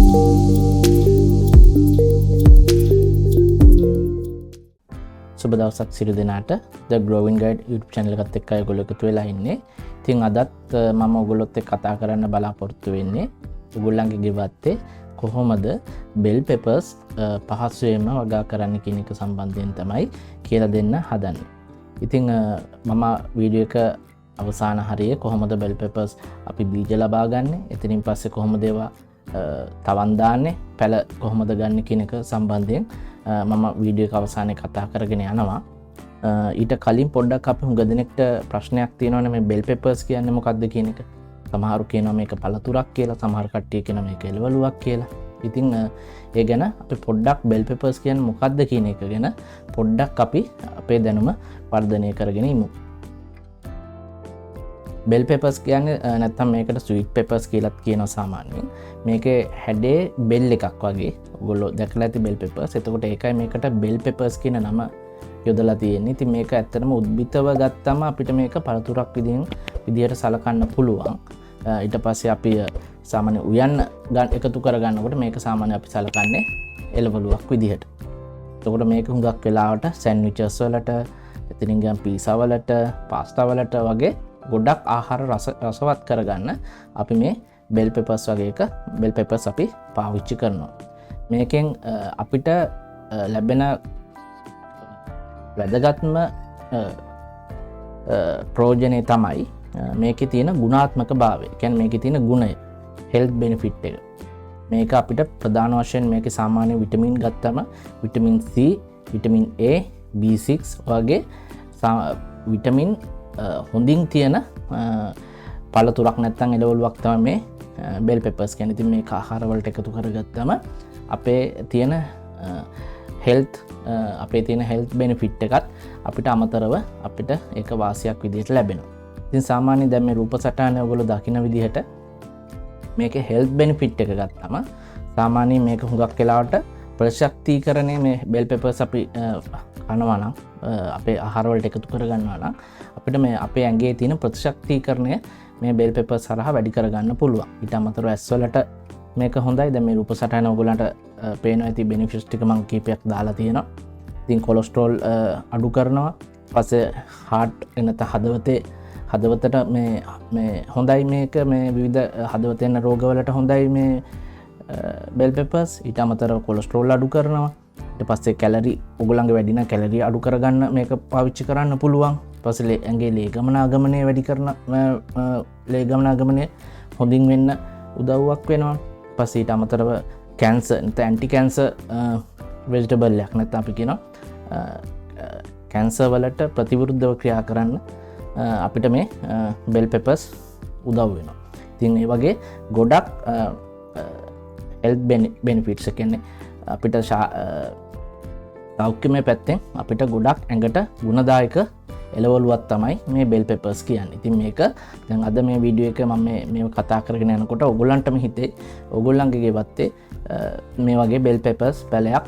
සුබ දවසක් සියලු දෙනාට The Growing Guide YouTube channel එකත් එක්ක ඔයගොල්ලෝ එකතු වෙලා ඉන්නේ. ඉතින් අදත් මම ඔයගොල්ලොත් එක්ක කතා කරන්න බලාපොරොත්තු වෙන්නේ ඔයගොල්ලන්ගේ ගෙවත්තේ කොහොමද bell peppers පහසුවෙන්ම වගා කරන්න කියන එක සම්බන්ධයෙන් තමයි කියලා දෙන්න හදන්නේ. ඉතින් මම වීඩියෝ එක අවසාන හරියේ කොහොමද bell peppers අපි බීජ ලබා ගන්න, එතනින් පස්සේ කොහොමද ඒවා තවන් දාන්නේ, පැල කොහොමද ගන්න කියන එක සම්බන්ධයෙන් මම වීඩියෝ එක අවසානයේ කතා කරගෙන යනවා. ඊට කලින් පොඩ්ඩක් අපි හුඟ දෙනෙක්ට ප්‍රශ්නයක් තියෙනවානේ මේ bell peppers කියන්නේ මොකක්ද කියන එක. සමහරු කියනවා මේක පළතුරක් කියලා, සමහර කට්ටිය කියනවා මේක එළවලුවක් කියලා. ඉතින් ඒ ගැන අපි පොඩ්ඩක් bell peppers කියන්නේ මොකක්ද කියන එක ගැන පොඩ්ඩක් අපි අපේ දැනුම වර්ධනය කරගෙන ඉමු. bell peppers කියන්නේ නැත්තම් මේකට sweet peppers කියලාත් කියනවා සාමාන්‍යයෙන්. මේකේ හැඩේ bell එකක් වගේ. ඔයගොල්ලෝ දැකලා ඇති bell peppers. එතකොට ඒකයි මේකට bell peppers කියන නම යොදලා තියෙන්නේ. ඉතින් මේක ඇත්තටම උද්භිතව ගත්තම අපිට මේක පළතුරක් විදියට සලකන්න පුළුවන්. ඊට පස්සේ අපි සාමාන්‍ය උයන්න එකතු කරගන්නකොට මේක සාමාන්‍ය අපි සලකන්නේ එළවලුවක් විදිහට. එතකොට මේක හුඟක් වෙලාවට සෑන්ඩ්විචස් වලට, එතනින් ගියන් පීසා වලට, පාස්තා වලට වගේ ගොඩක් ආහාර රසවත් කරගන්න අපි මේ bell peppers වගේ එක bell peppers අපි පාවිච්චි කරනවා. මේකෙන් අපිට ලැබෙන වැදගත්ම ප්‍රයෝජනය තමයි මේකේ තියෙන ගුණාත්මක භාවය. කියන්නේ මේකේ තියෙන ගුණය, health benefit එක. මේක අපිට ප්‍රධාන වශයෙන් මේකේ සාමාන්‍ය විටමින් ගත්තම vitamin C, vitamin A, B6 වගේ විටමින් හොඳින් තියෙන පළතුරක් නැත්තම් එළවලුවක් තමයි මේ bell peppers කියන්නේ. ඉතින් මේක ආහාර වලට එකතු කරගත්තම අපේ තියෙන health benefit එකත් අපිට අමතරව අපිට ඒක වාසියක් විදිහට ලැබෙනවා. ඉතින් සාමාන්‍යයෙන් දැන් මේ රූප සටහන ඔයගොල්ලෝ දකින විදිහට මේකේ health benefit එක ගත්තම සාමාන්‍යයෙන් මේක හුඟක් වෙලාවට ප්‍රතිශක්තිකරණය මේ bell peppers අපි කනවා නම් අපේ ආහාර වලට එකතු කරගන්නවා නම් අපිට මේ අපේ ඇඟේ තියෙන ප්‍රතිශක්තිකරණය මේ bell peppers හරහා වැඩි කරගන්න පුළුවන්. ඊට අමතරව ඇස් වලට මේක හොඳයි. දැන් මේ රූප සටහන ඔයගොල්ලන්ට පේනවා ඇති benefits ටික මම කීපයක් දාලා තියෙනවා. ඉතින් කොලෙස්ටරෝල් අඩු කරනවා. ඊපස්සේ heart එනත හදවතට මේ හොඳයි මේක මේ විවිධ හදවතේ යන රෝගවලට හොඳයි මේ bell peppers. ඊට අමතරව කොලෙස්ටරෝල් අඩු කරනවා. ඊට පස්සේ කැලරි ඔයගොල්ලන්ගේ වැඩි නම් කැලරි අඩු කරගන්න මේක පාවිච්චි කරන්න පුළුවන්. ඊට පස්සේ ඇඟේ ලේ ගමනාගමනය වැඩි කරන ලේ ගමනාගමනය හොඳින් වෙන්න උදව්වක් වෙනවා. ඊට පස්සේ ඊට අමතරව කැන්සර් නැත්නම් ඇන්ටි කැන්සර් වෙජිටබල් එකක් නැත්නම් අපි කියනවා කැන්සර් වලට ප්‍රතිවිරුද්ධව ක්‍රියා කරන්න අපිට මේ bell peppers උදව් වෙනවා. ඉතින් ඒ වගේ ගොඩක් health benefits කියන්නේ අපිට සෞඛ්‍යමය පැත්තෙන් අපිට ගොඩක් ඇඟට ගුණදායක එළවලුවක් තමයි මේ bell peppers කියන්නේ. ඉතින් මේක දැන් අද මේ වීඩියෝ එක මම මේ කතා කරගෙන යනකොට ඔයගොල්ලන්ටම හිතේ ඔයගොල්ලන්ගේ ගෙවත්තේ මේ වගේ bell peppers පැලයක්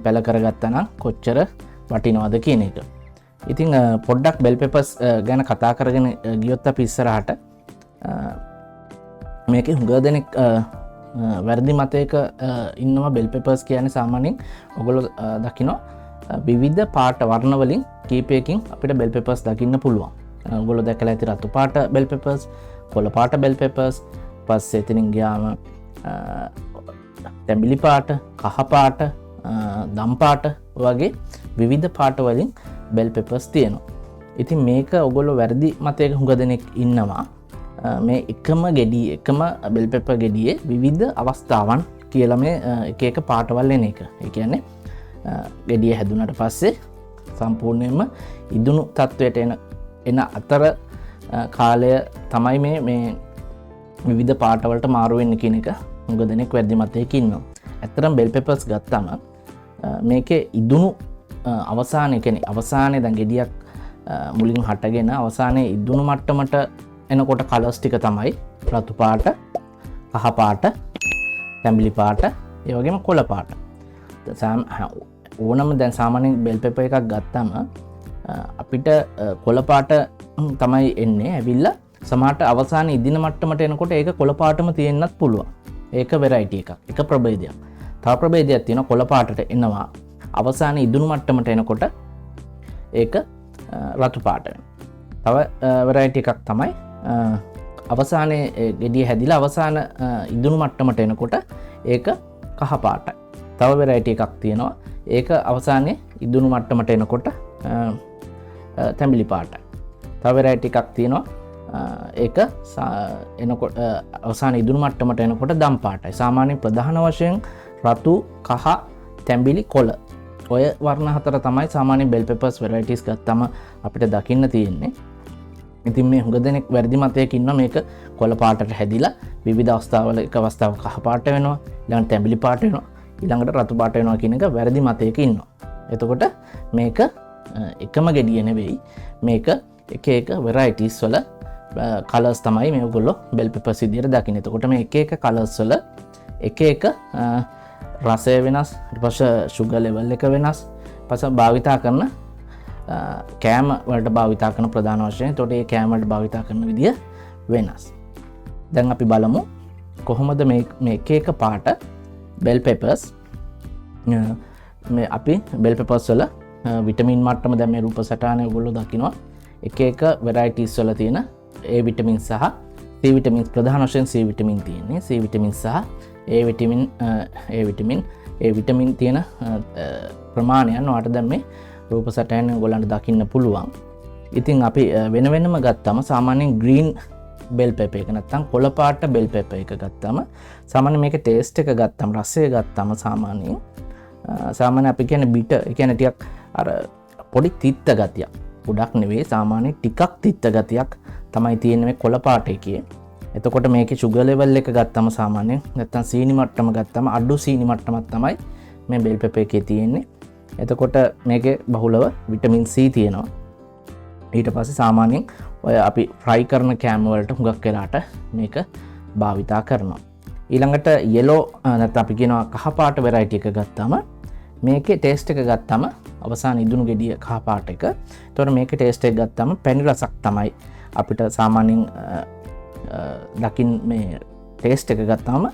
පැල කරගත්තා නම් කොච්චර වටිනවද කියන එක. ඉතින් පොඩ්ඩක් bell peppers ගැන කතා කරගෙන ගියොත් අපි ඉස්සරහට මේකේ හුඟ දෙනෙක් වැරදි මතයක ඉන්නවා. bell peppers කියන්නේ සාමාන්‍යයෙන් ඔයගොල්ලෝ දකිනවා විවිධ පාට වර්ණ වලින් කීපයකින් අපිට bell peppers දකින්න පුළුවන්. ඔයගොල්ලෝ දැකලා ඇති රතු පාට bell peppers, කොළ පාට bell peppers, පස්සේ එතනින් ගියාම තැඹිලි පාට, කහ පාට, දම් පාට වගේ විවිධ පාට වලින් bell peppers තියෙනවා. ඉතින් මේක ඔයගොල්ලෝ වැරදි මතයක හුඟ දෙනෙක් ඉන්නවා. මේ එකම bell pepper ගෙඩියේ විවිධ අවස්ථාවන් කියලා මේ එක එක පාටවල් එන එක. ඒ කියන්නේ ගෙඩිය හැදුනට පස්සේ සම්පූර්ණයෙන්ම ඉදුණු තත්වයට එන අතර කාලය තමයි මේ විවිධ පාටවලට මාරු වෙන්නේ කියන එක හුඟ දෙනෙක් වැරදි මතයක ඉන්නවා. ඇත්තටම bell peppers ගත්තම මේකේ ඉදුණු අවසානයේ කියන්නේ අවසානයේ දැන් ගෙඩියක් මුලින් හටගෙන අවසානයේ ඉදුණු මට්ටමට එනකොට කලර්ස් ටික තමයි රතු පාට, කහ පාට, තැඹිලි පාට, ඒ වගේම කොළ පාට. ඕනම දැන් සාමාන්‍යයෙන් bell pepper එකක් ගත්තම අපිට කොළ පාට තමයි එන්නේ. ඇවිල්ලා සමහරට අවසානයේ ඉදින මට්ටමට එනකොට ඒක කොළ පාටම තියෙන්නත් පුළුවන්. ඒක වෙරයිටි එකක්, එක ප්‍රභේදයක්. තව ප්‍රභේදයක් තියෙනවා කොළ පාටට එනවා අවසානයේ ඉදුණු මට්ටමට එනකොට ඒක රතු පාට වෙනවා. තව වෙරයිටි එකක් තමයි අවසානයේ ගෙඩිය හැදිලා අවසාන ඉදුණු මට්ටමට එනකොට ඒක කහ පාටයි. තව වෙරයිටි එකක් තියෙනවා ඒක අවසානයේ ඉදුණු මට්ටමට එනකොට තැඹිලි පාටයි. තව වෙරයිටි එකක් තියෙනවා ඒක එනකොට අවසාන ඉදුණු මට්ටමට එනකොට දම් පාටයි. සාමාන්‍යයෙන් ප්‍රධාන වශයෙන් රතු, කහ, තැඹිලි, කොළ ඔය වර්ණ හතර තමයි සාමාන්‍යයෙන් බෙල් පෙපර්ස් වෙරයිටිස් ගත්තම අපිට දකින්න තියෙන්නේ. ඉතින් මේ හුඟ දෙනෙක් වැරදි මතයක ඉන්නවා මේක කොළ පාටට හැදිලා විවිධ අවස්ථාවල එක අවස්ථාවක කහ පාට වෙනවා, ඊළඟට තැඹිලි පාට වෙනවා, ඊළඟට රතු පාට වෙනවා කියන එක වැරදි මතයක ඉන්නවා. එතකොට මේක එකම ගෙඩිය නෙවෙයි, මේක එක එක වෙරයිටිස් වල කලර්ස් තමයි මේගොල්ලෝ බෙල් පෙපර්ස් විදියට දකින්නේ. එතකොට මේ එක එක කලර්ස් වල එක එක රසය වෙනස්, ඊට පස්සේ sugar level එක වෙනස්, පස්සේ භාවිතා කරන කෑම වලට භාවිතා කරන ප්‍රධාන වශයෙන්. එතකොට මේ කෑම වලට භාවිතා කරන විදිය වෙනස්. දැන් අපි බලමු කොහොමද මේ එක එක පාට බෙල් පෙපර්ස් මේ අපි බෙල් පෙපර්ස් වල විටමින් මට්ටම දැන් මේ රූප සටහනේ ඔයගොල්ලෝ දකිනවා. එක එක වෙරයිටිස් වල තියෙන A විටමින් සහ C විටමින්, ප්‍රධාන වශයෙන් C විටමින් තියෙන්නේ. C විටමින් සහ A විටමින් තියෙන ප්‍රමාණයන් ඔයාලට දැන් මේ රූප සටහනේ ඔයගොල්ලන්ට දකින්න පුළුවන්. ඉතින් අපි වෙන වෙනම ගත්තම සාමාන්‍යයෙන් green bell pepper එක නැත්නම් කොළ පාට bell pepper එක ගත්තම සාමාන්‍යයෙන් මේකේ taste එක ගත්තම, රසය ගත්තම සාමාන්‍යයෙන් අපි කියන්නේ bitter, ඒ කියන්නේ ටිකක් අර පොඩි තිත්ත ගතියක්. ගොඩක් නෙවෙයි, සාමාන්‍යයෙන් ටිකක් තිත්ත ගතියක් තමයි තියෙන්නේ මේ කොළ පාට එකේ. එතකොට මේකේ sugar level එක ගත්තම සාමාන්‍යයෙන් නැත්නම් සීනි මට්ටම ගත්තම අඩු සීනි මට්ටමක් තමයි මේ bell pepper එකේ තියෙන්නේ. එතකොට මේකේ බහුලව විටමින් C තියෙනවා. ඊට පස්සේ සාමාන්‍යයෙන් ඔය අපි ෆ්‍රයි කරන කෑම වලට හුඟක් වෙලාට මේක භාවිතා කරනවා. ඊළඟට yellow නැත්නම් අපි කියනවා කහ පාට වෙරයිටි එක ගත්තාම මේකේ ටේස්ට් එක ගත්තාම අවසාන ඉදුණු ගෙඩිය කහ පාට එක. එතකොට මේකේ ටේස්ට් එක ගත්තාම පැණි රසක් තමයි අපිට සාමාන්‍යයෙන් දකින් මේ ටේස්ට් එක ගත්තාම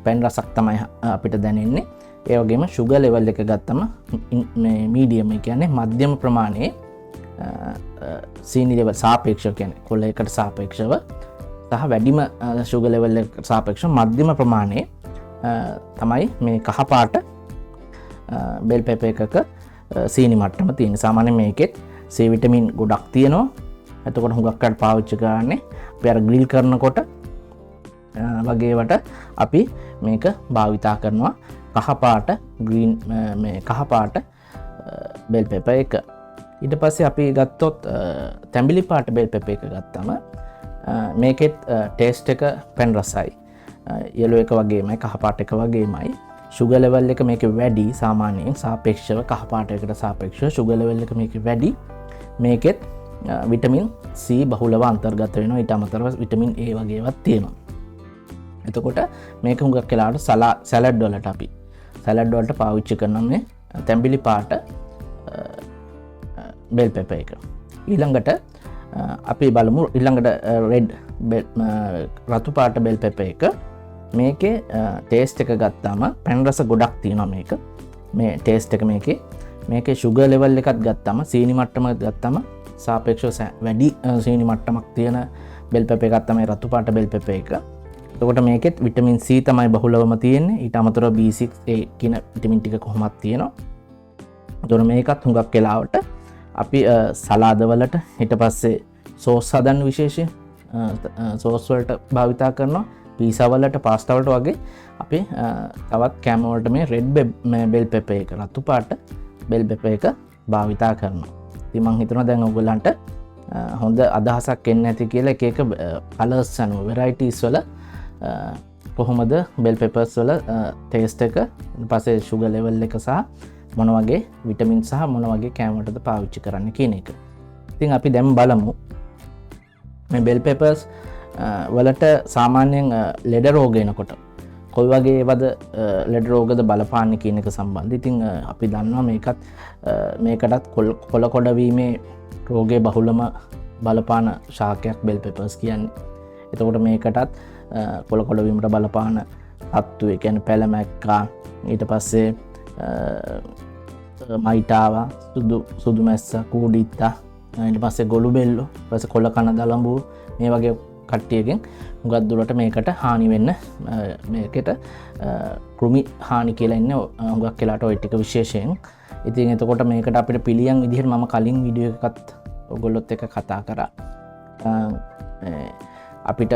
පැණි රසක් තමයි අපිට දැනෙන්නේ. ඒ වගේම sugar level එක ගත්තම මේ medium, ඒ කියන්නේ මධ්‍යම ප්‍රමාණයේ සීනි level සාපේක්ෂව, කියන්නේ කොළ එකට සාපේක්ෂව සහ වැඩිම sugar level එකට සාපේක්ෂව මධ්‍යම ප්‍රමාණයේ තමයි මේ කහ පාට bell pepper එකක සීනි මට්ටම තියෙන. සාමාන්‍යයෙන් මේකෙත් C විටමින් ගොඩක් තියෙනවා. එතකොට හුඟක් අය පාවිච්චි කරන්නේ අපි අර ග්‍රිල් කරනකොට වගේ වට අපි මේක භාවිතා කරනවා කහ පාට green මේ කහ පාට bell pepper එක. ඊට පස්සේ අපි ගත්තොත් තැඹිලි පාට bell pepper එක ගත්තම මේකෙත් ටේස්ට් එක පැන් රසයි. yellow එක වගේමයි, කහ පාට එක වගේමයි. sugar level එක මේකේ වැඩි, සාමාන්‍යයෙන් සාපේක්ෂව කහ පාට එකට සාපේක්ෂව sugar level එක මේකේ වැඩි. මේකෙත් විටමින් C බහුලව අන්තර්ගත වෙනවා. ඊට අමතරව විටමින් A වගේවත් තියෙනවා. එතකොට මේක හුඟක් වෙලාවට සලාඩ් වලට අපි සලාඩ් වලට පාවිච්චි කරන මේ තැඹිලි පාට bell pepper එක. ඊළඟට අපි බලමු ඊළඟට red රතු පාට bell pepper එක. මේකේ ටේස්ට් එක ගත්තාම පැන් රස ගොඩක් තියෙනවා මේක. මේ ටේස්ට් එක මේකේ sugar level එකත් ගත්තාම සීනි මට්ටම ගත්තාම සාපේක්ෂව වැඩි සීනි මට්ටමක් තියෙන bell pepper එකක් තමයි රතු පාට bell pepper එක. එතකොට මේකෙත් විටමින් C තමයි බහුලවම තියෙන්නේ. ඊට අමතරව B6 කියන විටමින් ටික කොහොමත් තියෙනවා. එතකොට මේකත් හුඟක් වෙලාවට අපි සලාද වලට, ඊට පස්සේ සෝස් හදන්න විශේෂයෙන් සෝස් වලට භාවිතා කරනවා. පීසා වලට, පාස්තා වලට වගේ අපි තවත් කෑම වලට මේ රෙඩ් බෙල් පෙපර් එක, රතු පාට බෙල් පෙපර් එක භාවිතා කරනවා. ඉතින් මම හිතනවා දැන් ඔයගොල්ලන්ට හොඳ අදහසක් එන්න ඇති කියලා එක එක කලර්ස් අනුව වෙරයිටිස් වල කොහොමද බෙල් පෙපර්ස් වල ටේස්ට් එක, ඊට පස්සේ sugar level එක සහ මොන වගේ විටමින් සහ මොන වගේ කෑම වලටද පාවිච්චි කරන්න කියන එක. ඉතින් අපි දැන් බලමු මේ බෙල් පෙපර්ස් වලට සාමාන්‍යයෙන් ලෙඩ රෝග එනකොට කොයි වගේ ඒවද ලෙඩ රෝගද බලපාන්නේ කියන එක සම්බන්ධ. ඉතින් අපි දන්නවා මේකටත් කොළ කොඩවීමේ රෝගයේ බහුලම බලපාන ශාකයක් බෙල් පෙපර්ස් කියන්නේ. එතකොට මේකටත් කොළ කොඩවීමට බලපාන සත්තු ඒ කියන්නේ පැලමැක්කා ඊට පස්සේ මයිටාවා සුදු මැස්ස කූඩිත්තා ඊට පස්සේ ගොළු බෙල්ලෝ ඊපස්සේ කොළ කන දලඹු මේ වගේ කට්ටියකින් හුඟක් දුරට මේකට හානි වෙන්න මේකට කෘමි හානි කියලා ඉන්නේ හුඟක් වෙලාට ওই ටික විශේෂයෙන්. ඉතින් එතකොට මේකට අපිට පිළියම් විදිහට මම කලින් වීඩියෝ එකකත් ඔයගොල්ලොත් එක්ක කතා කරා. අපිට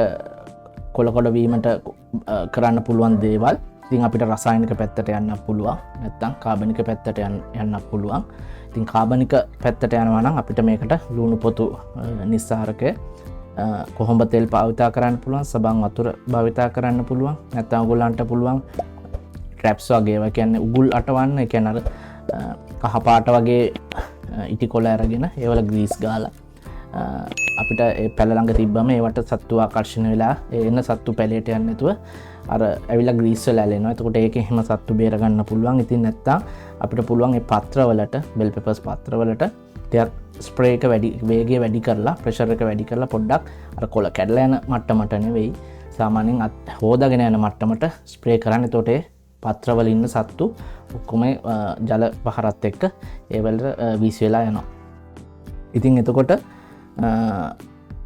කොළ වීමට කරන්න පුළුවන් දේවල්. ඉතින් අපිට රසායනික පැත්තට යන්න පුළුවන්. නැත්නම් කාබනික පැත්තට යන්න පුළුවන්. ඉතින් කාබනික පැත්තට යනවා නම් අපිට මේකට ලුණු පොතු නිස්සාරකය කොහොඹ තෙල් භාවිතා කරන්න පුළුවන්, සබන් වතුර භාවිතා කරන්න පුළුවන්. නැත්නම් ඔයගොල්ලන්ට පුළුවන් ට්‍රැප්ස් වගේ ඒවා කියන්නේ උගුල් අටවන්න. ඒ කියන්නේ අර කහ පාට වගේ ඉටි කොළ අරගෙන ඒවල ග්‍රීස් ගාලා අපිට ඒ පැල ළඟ තිබ්බම ඒවට සත්තු ආකර්ෂණය වෙලා එන සත්තු පැලයට යන්නේ නැතුව අර ඇවිල්ලා ග්‍රීස් වල ඇලෙනවා. එතකොට ඒකේ හැම සත්තු බේර ගන්න පුළුවන්. ඉතින් නැත්තම් අපිට පුළුවන් මේ පත්‍රවලට බෙල් පෙපර්ස් පත්‍රවලට ටිකක් ස්ප්‍රේ එක වැඩි වේගය වැඩි කරලා ප්‍රෙෂර් එක වැඩි කරලා පොඩ්ඩක් අර කොළ කැඩලා යන මට්ටමට නෙවෙයි සාමාන්‍යයෙන් හොදාගෙන යන මට්ටමට ස්ප්‍රේ කරන්න. එතකොට ඒ පත්‍රවල ඉන්න සත්තු ඔක්කොම ජල පහරත් එක්ක ඒවලට වීසි වෙලා යනවා. ඉතින් එතකොට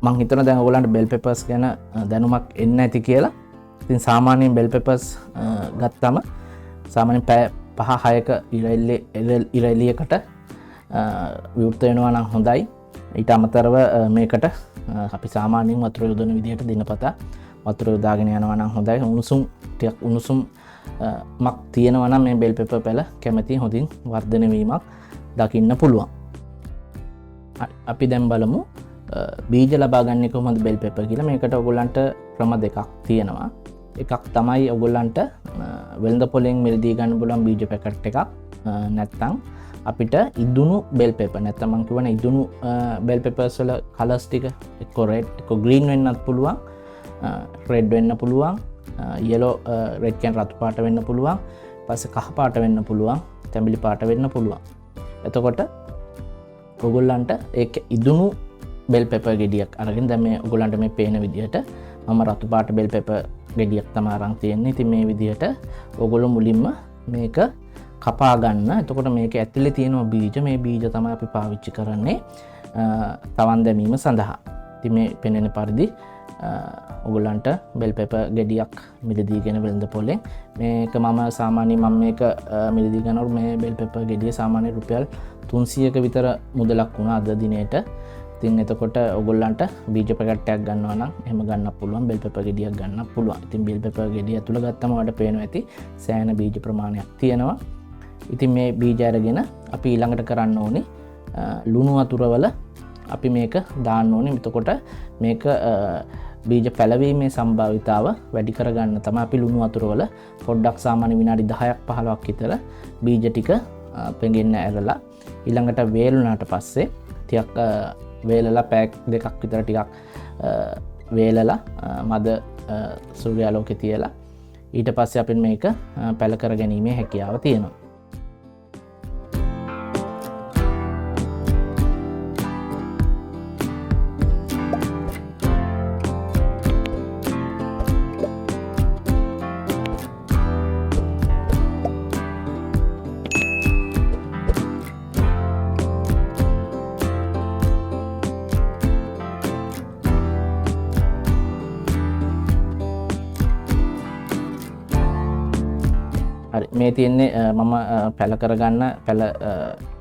මං හිතන දැන් ඔයගොල්ලන්ට බෙල් පෙපර්ස් ගැන දැනුමක් එන්න ඇති කියලා. ඉතින් සාමාන්‍යයෙන් බෙල් පෙපර්ස් ගත්තම සාමාන්‍යයෙන් පැය 5-6ක ඉරෙලියකට විවෘත වෙනවා නම් හොඳයි. ඊට අමතරව මේකට අපි සාමාන්‍යයෙන් වතුර යොදන විදිහට දිනපතා වතුර යොදාගෙන යනවා නම් හොඳයි. ටිකක් උණුසුම් මක් තියෙනවා නම් මේ බෙල් පෙපර් පැල කැමැති හොඳින් වර්ධනය වීමක් දකින්න පුළුවන්. අපි දැන් බලමු බීජ ලබා ගන්න කොහොමද බෙල් පෙපර් කියලා. මේකට ඔයගොල්ලන්ට ක්‍රම දෙකක් තියෙනවා. එකක් තමයි ඔයගොල්ලන්ට වෙළඳ පොලෙන් මිලදී ගන්න පුළුවන් බීජ පැකට් එකක්. නැත්නම් අපිට ඉදුණු බෙල් පෙපර් නැත්නම් මම කියවනේ ඉදුණු බෙල් පෙපර්ස් වල කලර්ස් ටික එක්ක රෙඩ් එක්ක ග්‍රීන් වෙන්නත් පුළුවන්, රෙඩ් වෙන්න පුළුවන්, yellow රෙඩ් කියන්නේ රතු පාට වෙන්න පුළුවන්, ඊපස්සේ කහ පාට වෙන්න පුළුවන්, තැඹිලි පාට වෙන්න පුළුවන්. එතකොට ඔයගොල්ලන්ට ඒක ඉදුණු බෙල් පෙපර් ගෙඩියක් අරගෙන දැන් මේ ඔයගොල්ලන්ට මේ පේන විදිහට මම රතු පාට බෙල් පෙපර් ගෙඩියක් තමයි අරන් තියෙන්නේ. ඉතින් මේ විදිහට ඔයගොල්ලෝ මුලින්ම මේක කපා ගන්න. එතකොට මේක ඇතුලේ තියෙන බීජ, මේ බීජ තමයි අපි පාවිච්චි කරන්නේ තවන් දැමීම සඳහා. ඉතින් මේ පෙනෙන පරිදි ඔයගොල්ලන්ට බෙල් පෙපර් ගෙඩියක් මිලදීගෙන වෙළඳ පොලෙන් මේක මම සාමාන්‍යයෙන් මම මේක මිලදී ගන්නකොට මේ බෙල් පෙපර් ගෙඩිය සාමාන්‍ය රුපියල් 300ක විතර මුදලක් වුණා අද දිනේට. ඉතින් එතකොට ඔයගොල්ලන්ට බීජ පැකට් එකක් ගන්නවා නම් එහෙම ගන්න පුළුවන්, බෙල් පෙපර් ගෙඩියක් ගන්න පුළුවන්. ඉතින් බෙල් පෙපර් ගෙඩිය ඇතුළ ගත්තම වඩා පේනවා ඇති සෑහෙන බීජ ප්‍රමාණයක් තියෙනවා. ඉතින් මේ බීජ අරගෙන අපි ඊළඟට කරන්න ඕනේ ලුණු වතුරවල අපි මේක දාන්න ඕනේ. එතකොට මේක බීජ පැලවීමේ සම්භාවිතාව වැඩි කරගන්න තමයි අපි ලුණු වතුරවල පොඩ්ඩක් සාමාන්‍ය විනාඩි 10ක් 15ක් විතර බීජ ටික පෙඟෙන්න ඇරලා ඊළඟට වේලුණාට පස්සේ ටිකක් වේලලා පැයක් දෙකක් විතර ටිකක් වේලලා මද සූර්යාලෝකේ තියලා ඊට පස්සේ අපි මේක පැල කර ගැනීමේ හැකියාව තියෙනවා. මේ තියෙන්නේ මම පැල කරගන්න පැල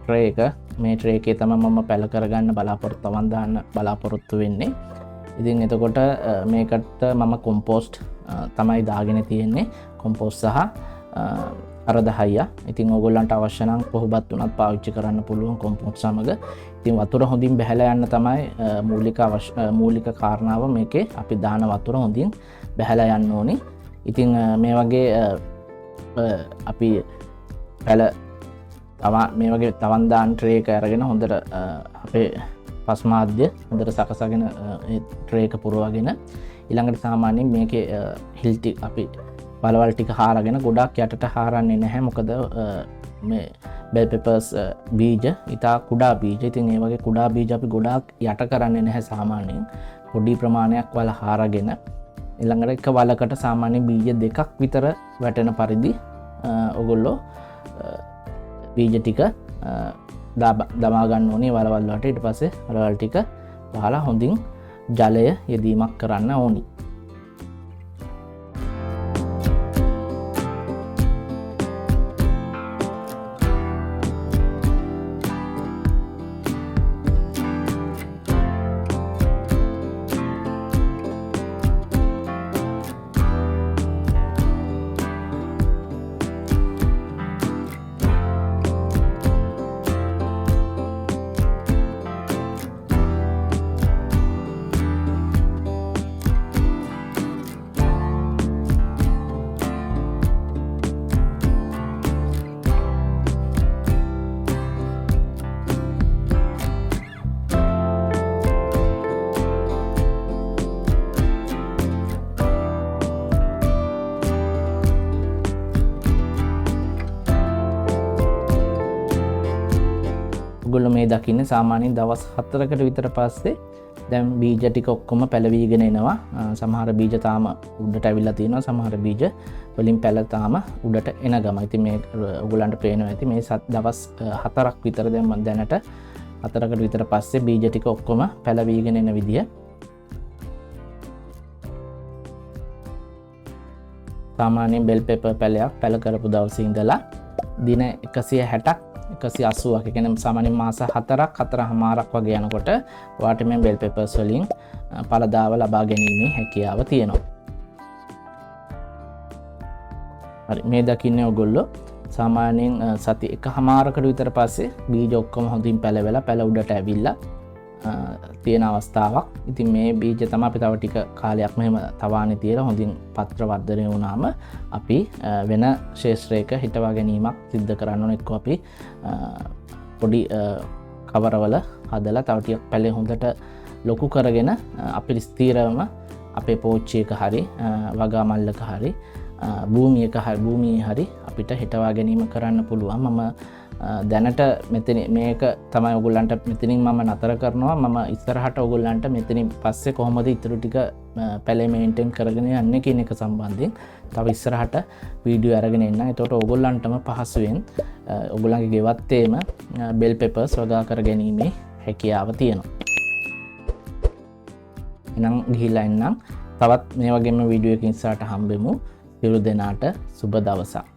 ට්‍රේ එක. මේ ට්‍රේ එකේ තමයි මම පැල කරගන්න තවන් දාන්න බලාපොරොත්තු වෙන්නේ. ඉතින් එතකොට මේකට මම කොම්පෝස්ට් තමයි දාගෙන තියෙන්නේ. කොම්පෝස්ට් සහ අරදහයිය. ඉතින් ඔයගොල්ලන්ට අවශ්‍ය නම් කොහොබත් උනත් පාවිච්චි කරන්න පුළුවන් කොම්පෝස්ට් සමග. ඉතින් වතුර හොඳින් බැහැලා යන්න තමයි මූලික කාරණාව. මේකේ අපි දාන වතුර හොඳින් බැහැලා යන්න ඕනේ. ඉතින් මේ වගේ අපි පැල මේ වගේ තවන් දාන ට්‍රේ එක අරගෙන හොඳට අපේ පස්මාද්‍ය හොඳට සකසගෙන ට්‍රේ එක පුරවගෙන ඊළඟට සාමාන්‍යයෙන් මේකේ හිල්ටි අපි බලවල් ටික හාරගෙන ගොඩක් යටට හාරන්නේ නැහැ. මොකද මේ බෙල් පෙපර්ස් බීජ ඉතා කුඩා බීජ. ඉතින් මේ වගේ කුඩා බීජ අපි ගොඩාක් යට කරන්නේ නැහැ සාමාන්‍යයෙන්. පොඩි ප්‍රමාණයක් වල හාරගෙන ඊළඟට එක වලකට සාමාන්‍ය බීජ දෙකක් විතර වැටෙන පරිදි ඔගොල්ලෝ බීජ ටික දමා ගන්න ඕනේ වලවල් වලට. ඊට පස්සේ වලවල් ටික වහලා හොඳින් ජලය යෙදීමක් කරන්න ඕනි. ඔගොල්ලෝ මේ දකින්නේ සාමාන්‍යයෙන් දවස් 4කට විතර පස්සේ දැන් බීජ ටික ඔක්කොම පැලවිගෙන එනවා. සමහර බීජ තාම උඩට ඇවිල්ලා තියෙනවා. සමහර බීජ වලින් පැල තාම උඩට එන ගම. ඉතින් මේ ඔයගොල්ලන්ට පේනවා ඇති මේ දවස් 4ක් විතර දැන් මම දැනට 4කට විතර පස්සේ බීජ ටික ඔක්කොම පැලවිගෙන එන විදිය. සාමාන්‍යයෙන් බෙල් පෙපර් පැලයක් පැල කරපු දවසේ ඉඳලා දින 160ක් 180ක් කියන්නේ සාමාන්‍යයෙන් මාස 4ක් 4මාරක් වගේ යනකොට ඔයාට මේ බෙල් පෙපර්ස් වලින් පළදාව ලබා ගැනීමේ හැකියාව තියෙනවා. හරි මේ දකින්නේ ඔයගොල්ලෝ සාමාන්‍යයෙන් සති 1මාරකට විතර පස්සේ බීජ ඔක්කොම හොඳින් පැලවෙලා පැල උඩට ඇවිල්ලා තියෙන අවස්ථාවක්. ඉතින් මේ බීජ තමයි අපි තව ටික කාලයක් මෙහෙම තවානේ තියලා හොඳින් පත්‍ර වර්ධනය වුණාම අපි වෙන ශේෂ්ත්‍රයක හිටවා ගැනීමක් සිද්ධ කරන්න ඕන. එක්ක අපි පොඩි කවරවල හදලා තව ටිකක් පැලේ හොඳට ලොකු කරගෙන අපි ස්ථීරවම අපේ පෝච්චියක හරි වගා මල්ලක හරි භූමියේ හරි අපිට හිටවා ගැනීම කරන්න පුළුවන්. මම දැනට මෙතන මේක තමයි ඔයගොල්ලන්ට මෙතනින් මම නතර කරනවා. මම ඉස්සරහට ඔයගොල්ලන්ට මෙතනින් පස්සේ කොහොමද ඊටු ටික පැලේ මේන්ටේන් කරගෙන යන්නේ කියන එක සම්බන්ධයෙන් තව ඉස්සරහට වීඩියෝ අරගෙන එන්න. එතකොට ඔයගොල්ලන්ටම පහසුවෙන් ඔයගොල්ලන්ගේ ගෙවත්තේම බෙල් පෙපර්ස් වගා කර ගැනීමේ හැකියාව තියෙනවා. එහෙනම් ගිහිල්ලා එන්නම්. තවත් මේ වගේම වීඩියෝ එකකින් ඉස්සරහට හම්බෙමු. සියලු දෙනාට සුබ දවසක්.